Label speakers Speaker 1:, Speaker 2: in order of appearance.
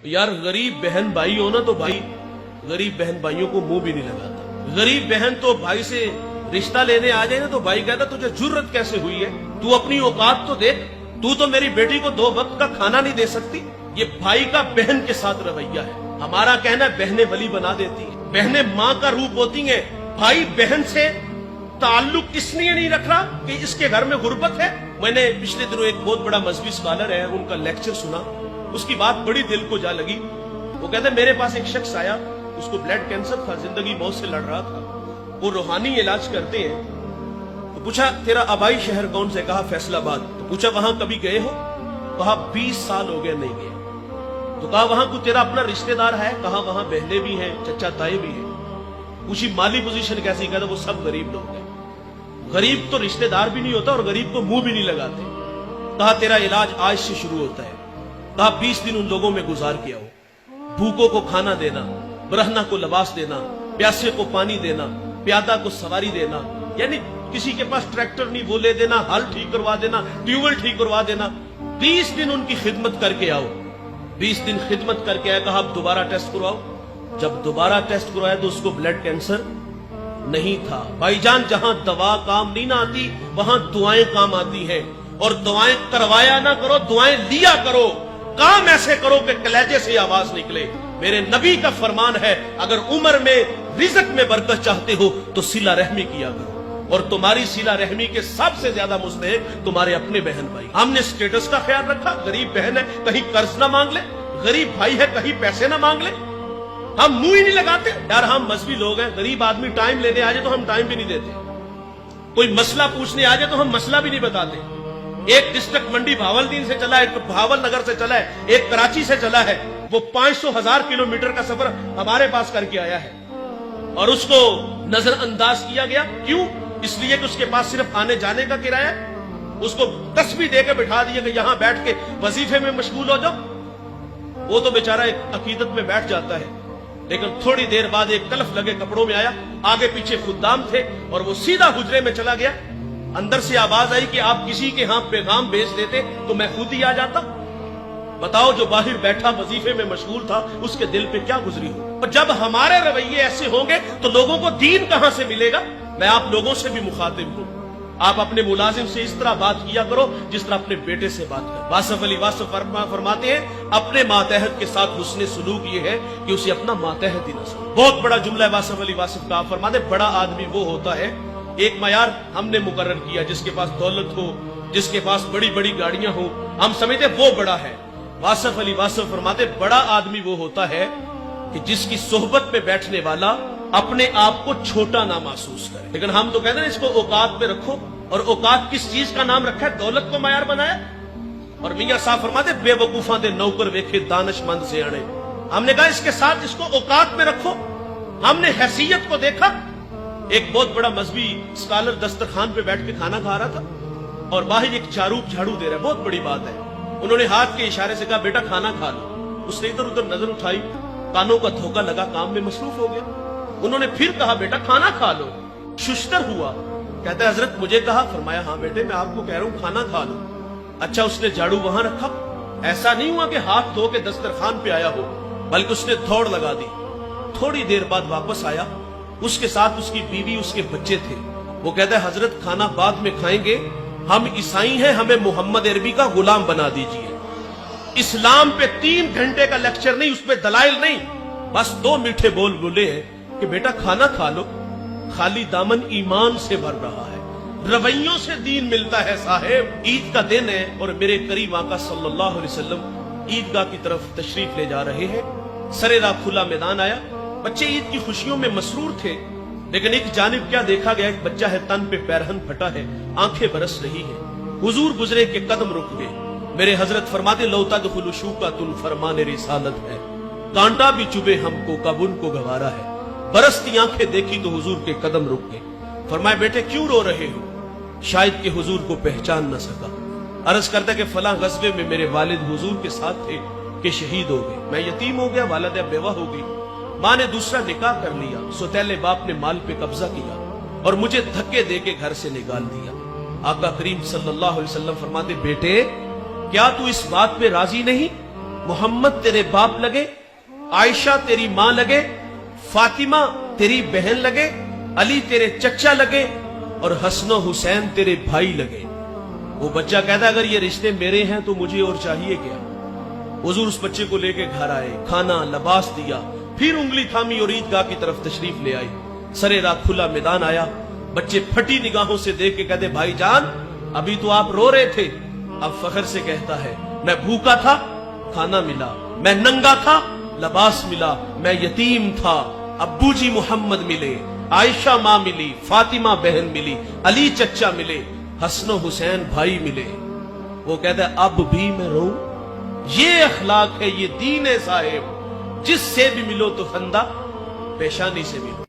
Speaker 1: यार गरीब बहन भाई हो ना तो भाई गरीब बहन भाइयों को मुंह भी नहीं लगाता। गरीब बहन तो भाई से रिश्ता लेने आ जाए ना तो भाई कहता तुझे जुर्रत कैसे हुई है, तू अपनी औकात तो देख, तू तो मेरी बेटी को 2 वक्त का खाना नहीं दे सकती। ये भाई का बहन के साथ रवैया है। हमारा कहना है बहनें वली बना देती है, बहनें माँ का रूप होती हैं। भाई बहन से ताल्लुक इसलिए नहीं रख रहा कि इसके घर में गुर्बत है। मैंने पिछले दिनों एक बहुत बड़ा मजहबी स्कॉलर है, उनका लेक्चर सुना, उसकी बात बड़ी दिल को जा लगी। वो कहते मेरे पास एक शख्स आया, उसको ब्लड कैंसर था, जिंदगी मौत से लड़ रहा था, वो रूहानी इलाज करते हैं। तो पूछा तेरा आबाई शहर कौन से, कहा फैसलाबाद। तो पूछा वहां कभी गए हो, कहा 20 साल हो गए नहीं गए। तो कहा वहां कोई तेरा अपना रिश्तेदार है, कहा वहां बहने भी हैं, चचा ताए भी हैं। पूछी माली पोजीशन कैसी, कहता वो सब गरीब लोग हैं। गरीब तो रिश्तेदार भी नहीं होता और गरीब को मुंह भी नहीं लगाते। कहा तेरा इलाज आज से शुरू होता है। कहा 20 दिन उन लोगों में गुजार किया हो, भूखों को खाना देना, बरहना को लिबास देना, प्यासे को पानी देना, प्यादा को सवारी देना, यानी किसी के पास ट्रैक्टर नहीं वो ले देना, हल ठीक करवा देना, ट्यूबवेल ठीक करवा देना। 20 दिन उनकी खिदमत करके आओ। 20 दिन खिदमत करके आया, कहा अब दोबारा टेस्ट करवाओ। जब दोबारा टेस्ट करवाया तो उसको ब्लड कैंसर नहीं था। भाईजान जहां दवा काम नहीं ना आती वहां दुआएं काम आती हैं, और दुआएं करवाया ना करो, दुआएं लिया करो। काम ऐसे करो कि कलेजे से आवाज निकले। मेरे नबी का फरमान है अगर उम्र में रिज़्क में बरकत चाहते हो तो सिला रहमी किया करो, और तुम्हारी सिला रहमी के सबसे ज्यादा मुस्तहिक तुम्हारे अपने बहन भाई। हमने स्टेटस का ख्याल रखा, गरीब बहन है कहीं कर्ज ना मांग ले, गरीब भाई है कहीं पैसे ना मांग ले, हम मुंह ही नहीं लगाते। यार हम मजहबी लोग हैं, गरीब आदमी टाइम लेने आ जाए तो हम टाइम भी नहीं देते, कोई मसला पूछने आ जाए तो हम मसला भी नहीं बताते। एक डिस्ट्रिक्ट मंडी भावलदीन से चला है, एक भावल नगर से चला है, एक कराची से चला है, वो 500,000 किलोमीटर का सफर हमारे पास करके आया है और उसको नजरअंदाज किया गया। क्यों? इसलिए कि उसके पास सिर्फ आने जाने का किराया है। उसको तस्बीह दे के बिठा दिया कि यहां बैठ के वजीफे में मशगूल हो जाओ। वो तो बेचारा एक अकीदत में बैठ जाता है, लेकिन थोड़ी देर बाद एक तलफ लगे कपड़ों में आया, आगे पीछे खुद्दाम थे और वो सीधा हुजरे में चला गया। अंदर से आवाज आई कि आप किसी के यहां पैगाम भेज देते तो मैं खुद ही आ जाता। बताओ जो बाहर बैठा वजीफे में मशगूल था उसके दिल पे क्या गुजरी हो। और जब हमारे रवैये ऐसे होंगे तो लोगों को दीन कहां से मिलेगा। मैं आप लोगों से भी मुखातिब हूं, आप अपने मुलाजिम से इस तरह बात किया करो जिस तरह अपने बेटे से बात करो। वासफ अली वासफ फरमाते हैं अपने मातहत के साथ हुस्ने सुलूक ये है कि उसे अपना मातहत ही न समझे। बहुत बड़ा जुमला है वासफ अली वासफ का। फरमाते बड़ा आदमी वो होता है, एक मयार हमने मुकर्रर किया, जिसके पास दौलत हो, जिसके पास बड़ी बड़ी गाड़ियां हो, हम समझते वो बड़ा है। वासफ अली वासफ फरमाते बड़ा आदमी वो होता है कि जिसकी सोहबत में बैठने वाला अपने आप को छोटा ना महसूस करे। लेकिन हम तो कहते हैं इसको औकात पे रखो, और औकात किस चीज का नाम रखा है? दौलत को मयार बनाया। और मियां साहब फरमाते बेवकूफा दे नौकर वेखे दानिशमंद से अड़े। हमने कहा इसके साथ इसको औकात में रखो। हमने हैसियत को देखा। एक बहुत बड़ा मजहबी स्कॉलर दस्तरखान पे बैठ के खाना खा रहा था और बाहर एक चारूप झाड़ू दे रहा है, बहुत बड़ी बात है। उन्होंने हाथ के इशारे से कहा बेटा खाना खा लो। उसने इधर उधर नजर उठाई, कानों का धोखा लगा, काम में मसरूफ हो गया। उन्होंने फिर कहा बेटा खाना खा लो। शुश्तर हुआ, कहता है हजरत मुझे कहा। फरमाया हाँ बेटे मैं आपको कह रहा हूं खाना खा लो। अच्छा उसने झाड़ू वहां रखा, ऐसा नहीं हुआ कि हाथ धो के दस्तरखान पे आया हो, बल्कि उसने दौड़ लगा दी। थोड़ी देर बाद वापस आया, उसके साथ उसकी बीवी उसके बच्चे थे। वो कहता है हजरत खाना बाद में खाएंगे, हम ईसाई हैं, हमें मोहम्मद अरबी का गुलाम बना दीजिए। इस्लाम पे 3 घंटे का लेक्चर नहीं, उसपे दलाइल नहीं, बस 2 मीठे बोल बोले हैं कि बेटा खाना खा लो। खाली दामन ईमान से भर रहा है, रवैयों से दीन मिलता है साहेब। ईद का दिन है और मेरे करीब आका सल्लल्लाहु अलैहि वसल्लम ईदगाह की तरफ तशरीफ ले जा रहे हैं। सरेरा खुला मैदान आया, बच्चे ईद की खुशियों में मसरूर थे, लेकिन एक जानिब क्या देखा गया, एक बच्चा है तन पे पैरहन फटा है, आंखें बरस रही हैं। हुजूर गुजरे के कदम रुक गए। मेरे हजरत फरमाते लौता दुखुल शूका तुल फरमाने रिसालत है, कांटा भी चुभे हमको कब उनको गवारा है। बरसती आंखें देखी तो हुजूर के कदम रुक गए। फरमाए बेटे क्यों रो रहे हो? शायद के हुजूर को पहचान न सका। अर्ज करता कि फलां गज़वे में मेरे वालिद हुजूर के साथ थे कि शहीद हो गए, मैं यतीम हो गया, वालिदा बेवा हो गई, माँ ने दूसरा निकाह कर लिया, सौतेले बाप ने माल पे कब्जा किया और मुझे धक्के दे के घर से निकाल दिया। आका करीम सल्लल्लाहु अलैहि वसल्लम फरमाते बेटे क्या तू इस बात पे राजी नहीं मोहम्मद तेरे बाप लगे, आयशा तेरी मां लगे, फातिमा तेरी बहन लगे, अली तेरे चचा लगे और हसन हुसैन तेरे भाई लगे। वो बच्चा कहता अगर ये रिश्ते मेरे हैं तो मुझे और चाहिए क्या। हुजूर उस बच्चे को लेके घर आए, खाना लिबास दिया, फिर उंगली थामी और ईदगाह की तरफ तशरीफ ले आए। सरे रात खुला मैदान आया, बच्चे फटी निगाहों से देख के कहते भाईजान अभी तो आप रो रहे थे। अब फख्र से कहता है मैं भूखा था, खाना मिला, मैं नंगा था, लिबास मिला, मैं यतीम था, अब्बू जी मोहम्मद मिले, आयशा मां मिली, फातिमा बहन मिली, अली चचा मिले, हसन हुसैन भाई मिले। वो कहता है अब भी मैं रो। ये अखलाक है, ये दीन है साहिब, जिससे भी मिलो तो फंदा पेशानी से मिलो।